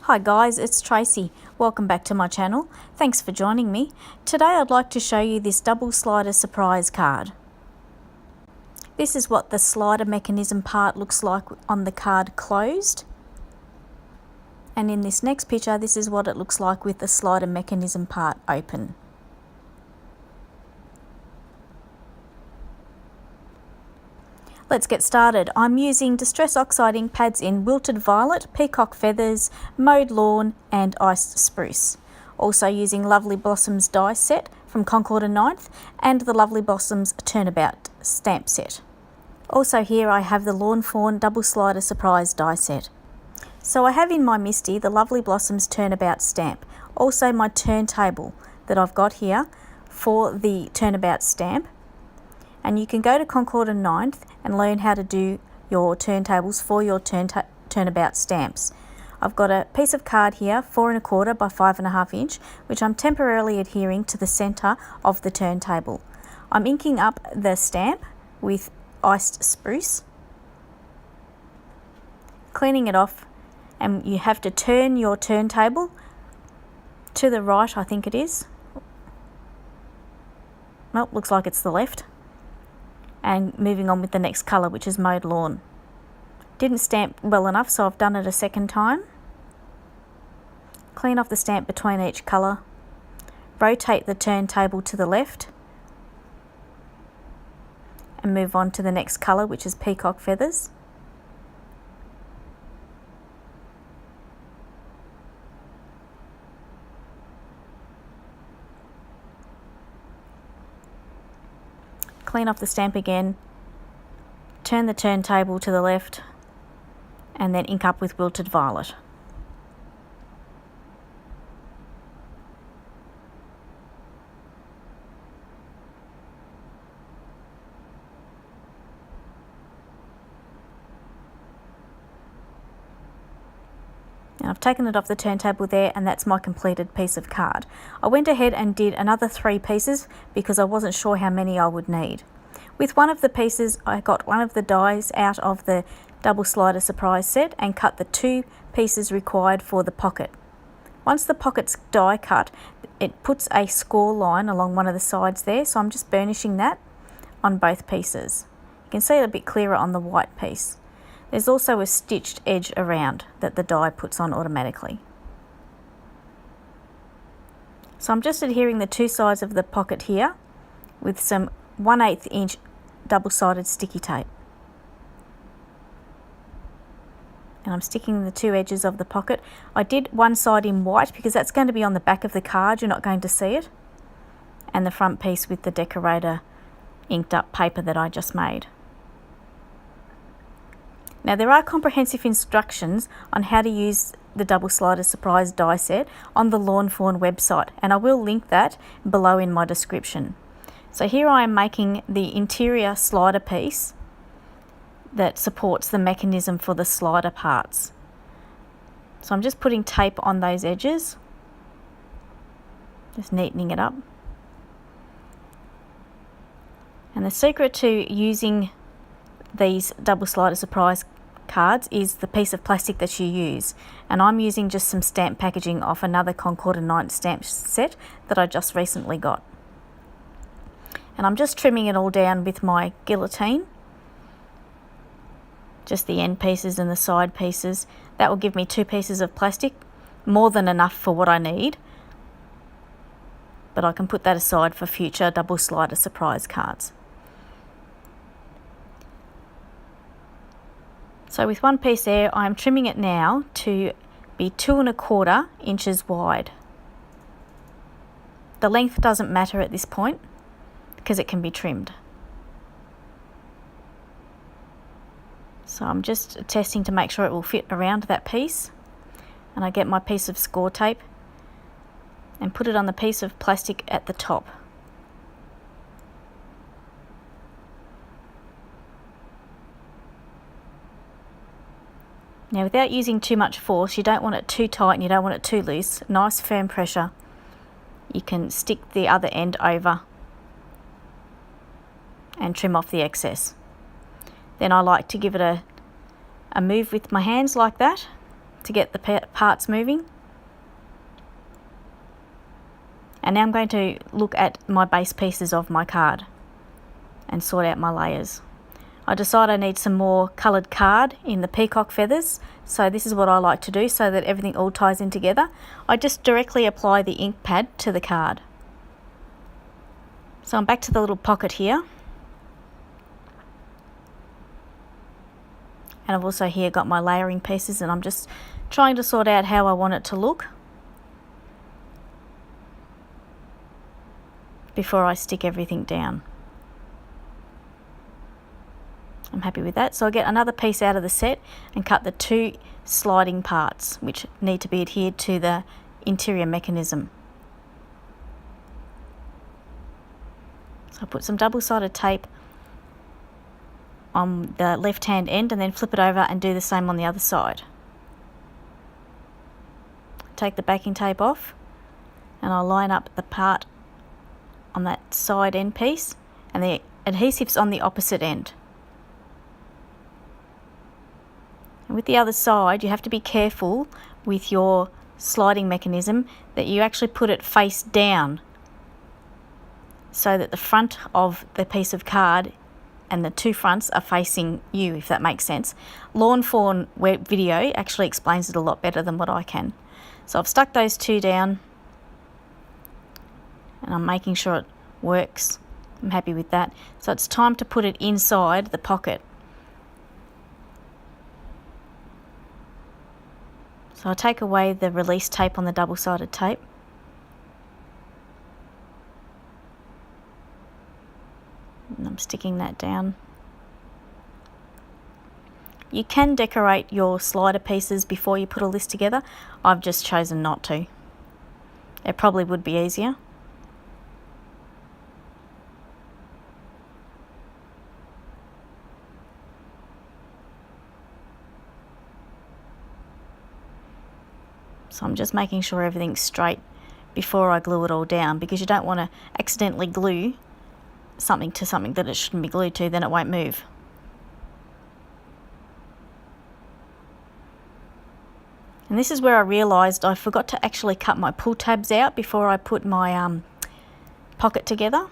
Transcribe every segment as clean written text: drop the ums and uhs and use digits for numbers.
Hi guys, it's Tracy. Welcome back to my channel. Thanks for joining me. Today I'd like to show you this double slider surprise card. This is what the slider mechanism part looks like on the card closed. And in this next picture, this is what it looks like with the slider mechanism part open. Let's get started. I'm using Distress Oxide ink pads in Wilted Violet, Peacock Feathers, Mowed Lawn and Iced Spruce. Also using Lovely Blossoms die set from Concord and 9th and the Lovely Blossoms Turnabout stamp set. Also here I have the Lawn Fawn Double Slider Surprise die set. So I have in my Misty the Lovely Blossoms Turnabout stamp. Also my turntable that I've got here for the Turnabout stamp. And you can go to Concord and 9th and learn how to do your turntables for your turnabout stamps. I've got a piece of card here, 4 1/4 by 5.5 inch, which I'm temporarily adhering to the centre of the turntable. I'm inking up the stamp with iced spruce, cleaning it off, and you have to turn your turntable to the right, I think it is. Well, looks like it's the left. And moving on with the next colour, which is Mowed Lawn. Didn't stamp well enough, so I've done it a second time. Clean off the stamp between each colour. Rotate the turntable to the left. And move on to the next colour, which is Peacock Feathers. Clean off the stamp again, turn the turntable to the left, and then ink up with Wilted Violet. And I've taken it off the turntable there, and that's my completed piece of card. I went ahead and did another 3 pieces because I wasn't sure how many I would need. With one of the pieces, I got one of the dies out of the double slider surprise set and cut the 2 pieces required for the pocket. Once the pocket's die cut, it puts a score line along one of the sides there, so I'm just burnishing that on both pieces. You can see it a bit clearer on the white piece. There's also a stitched edge around that the die puts on automatically. So I'm just adhering the 2 sides of the pocket here with some 1/8 inch double-sided sticky tape. And I'm sticking the 2 edges of the pocket. I did one side in white because that's going to be on the back of the card, you're not going to see it. And the front piece with the decorator inked up paper that I just made. Now there are comprehensive instructions on how to use the double slider surprise die set on the Lawn Fawn website, and I will link that below in my description. So here I am making the interior slider piece that supports the mechanism for the slider parts. So I'm just putting tape on those edges, just neatening it up. And the secret to using these double slider surprise cards is the piece of plastic that you use, and I'm using just some stamp packaging off another Concord and 9th stamp set that I just recently got. And I'm just trimming it all down with my guillotine, just the end pieces and the side pieces. That will give me 2 pieces of plastic, more than enough for what I need, but I can put that aside for future double slider surprise cards. So with one piece there, I'm trimming it now to be 2 1/4 inches wide. The length doesn't matter at this point because it can be trimmed. So I'm just testing to make sure it will fit around that piece. And I get my piece of score tape and put it on the piece of plastic at the top. Now without using too much force, you don't want it too tight and you don't want it too loose, nice firm pressure. You can stick the other end over and trim off the excess. Then I like to give it a move with my hands like that to get the parts moving. And now I'm going to look at my base pieces of my card and sort out my layers. I decide I need some more coloured card in the peacock feathers, so this is what I like to do so that everything all ties in together. I just directly apply the ink pad to the card. So I'm back to the little pocket here. And I've also here got my layering pieces, and I'm just trying to sort out how I want it to look before I stick everything down. I'm happy with that. So I get another piece out of the set and cut the 2 sliding parts which need to be adhered to the interior mechanism. So I put some double-sided tape on the left-hand end and then flip it over and do the same on the other side. Take the backing tape off and I'll line up the part on that side end piece and the adhesive's on the opposite end. And with the other side, you have to be careful with your sliding mechanism that you actually put it face down so that the front of the piece of card and the 2 fronts are facing you, if that makes sense. Lawn Fawn video actually explains it a lot better than what I can. So I've stuck those 2 down and I'm making sure it works. I'm happy with that. So it's time to put it inside the pocket. So I'll take away the release tape on the double-sided tape. And I'm sticking that down. You can decorate your slider pieces before you put all this together. I've just chosen not to. It probably would be easier. So I'm just making sure everything's straight before I glue it all down, because you don't want to accidentally glue something to something that it shouldn't be glued to, then it won't move. And this is where I realised I forgot to actually cut my pull tabs out before I put my pocket together.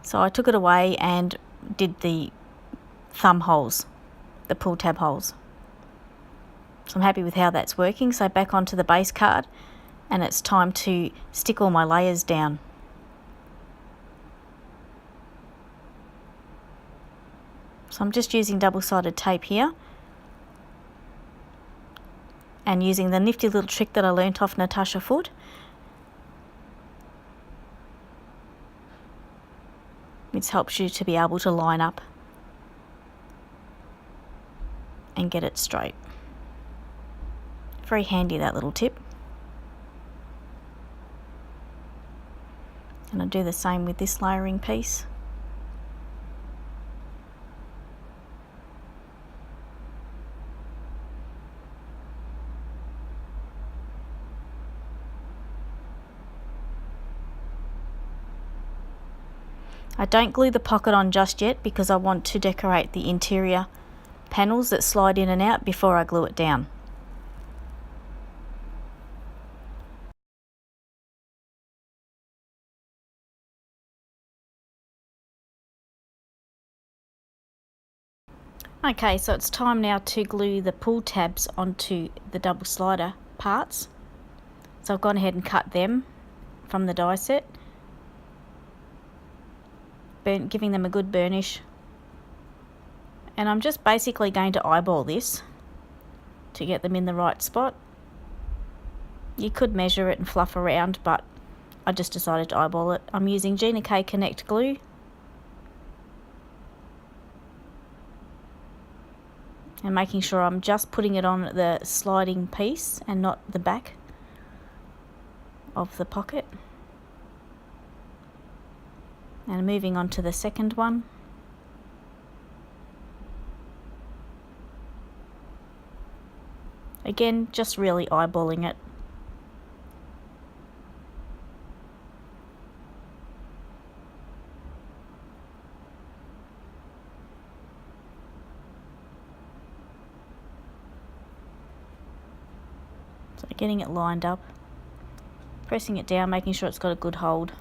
So I took it away and did the thumb holes, the pull tab holes. So I'm happy with how that's working. So back onto the base card and it's time to stick all my layers down. So I'm just using double-sided tape here and using the nifty little trick that I learnt off Natasha Foote, which helps you to be able to line up and get it straight. Very handy, that little tip. And I'll do the same with this layering piece. I don't glue the pocket on just yet because I want to decorate the interior panels that slide in and out before I glue it down. Okay, so it's time now to glue the pull tabs onto the double slider parts. So I've gone ahead and cut them from the die set, giving them a good burnish. And I'm just basically going to eyeball this to get them in the right spot. You could measure it and fluff around, but I just decided to eyeball it. I'm using Gina K Connect glue. And making sure I'm just putting it on the sliding piece and not the back of the pocket. And moving on to the second one. Again, just really eyeballing it. So getting it lined up, pressing it down, making sure it's got a good hold.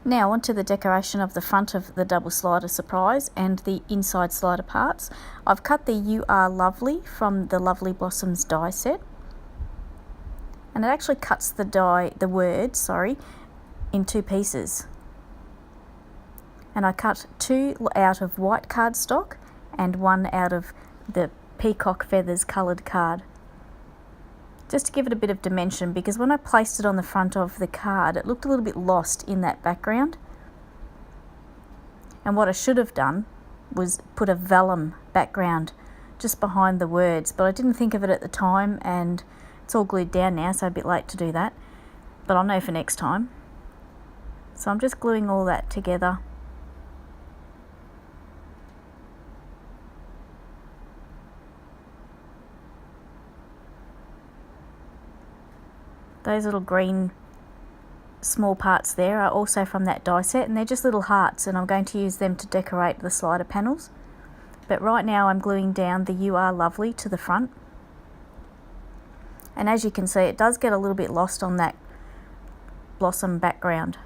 Now onto the decoration of the front of the double slider surprise and the inside slider parts. I've cut the You Are Lovely from the Lovely Blossoms die set. And it actually cuts the word, in two pieces. And I cut two out of white cardstock and one out of the peacock feathers coloured card. Just to give it a bit of dimension, because when I placed it on the front of the card, it looked a little bit lost in that background. And what I should have done was put a vellum background just behind the words, but I didn't think of it at the time, and it's all glued down now, so a bit late to do that. But I'll know for next time. So I'm just gluing all that together. Those little green small parts there are also from that die set, and they're just little hearts, and I'm going to use them to decorate the slider panels. But right now I'm gluing down the You Are Lovely to the front. And as you can see, it does get a little bit lost on that blossom background.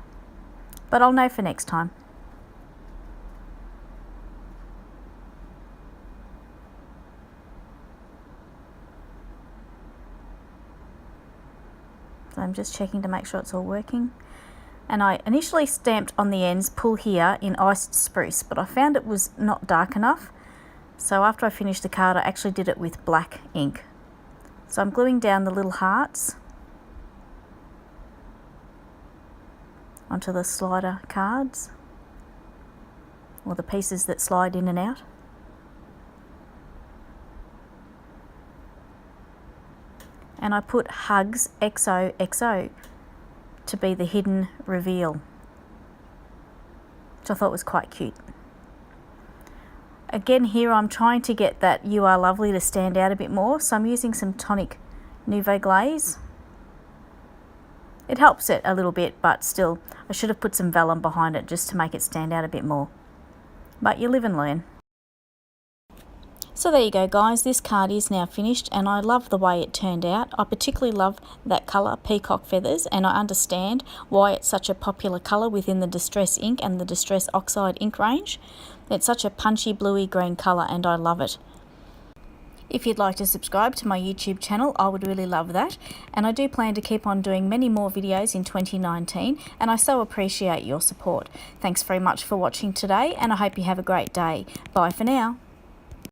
But I'll know for next time. So I'm just checking to make sure it's all working. And I initially stamped on the ends pull here in iced spruce, but I found it was not dark enough. So after I finished the card, I actually did it with black ink. So I'm gluing down the little hearts onto the slider cards, or the pieces that slide in and out. And I put Hugs XOXO to be the hidden reveal, which I thought was quite cute. Again, here I'm trying to get that You Are Lovely to stand out a bit more, so I'm using some tonic Nouveau Glaze. It helps it a little bit, but still, I should have put some vellum behind it just to make it stand out a bit more. But you live and learn. So there you go guys, this card is now finished and I love the way it turned out. I particularly love that colour, peacock feathers, and I understand why it's such a popular colour within the Distress ink and the Distress Oxide ink range. It's such a punchy bluey green colour and I love it. If you'd like to subscribe to my YouTube channel, I would really love that. And I do plan to keep on doing many more videos in 2019 and I so appreciate your support. Thanks very much for watching today and I hope you have a great day. Bye for now.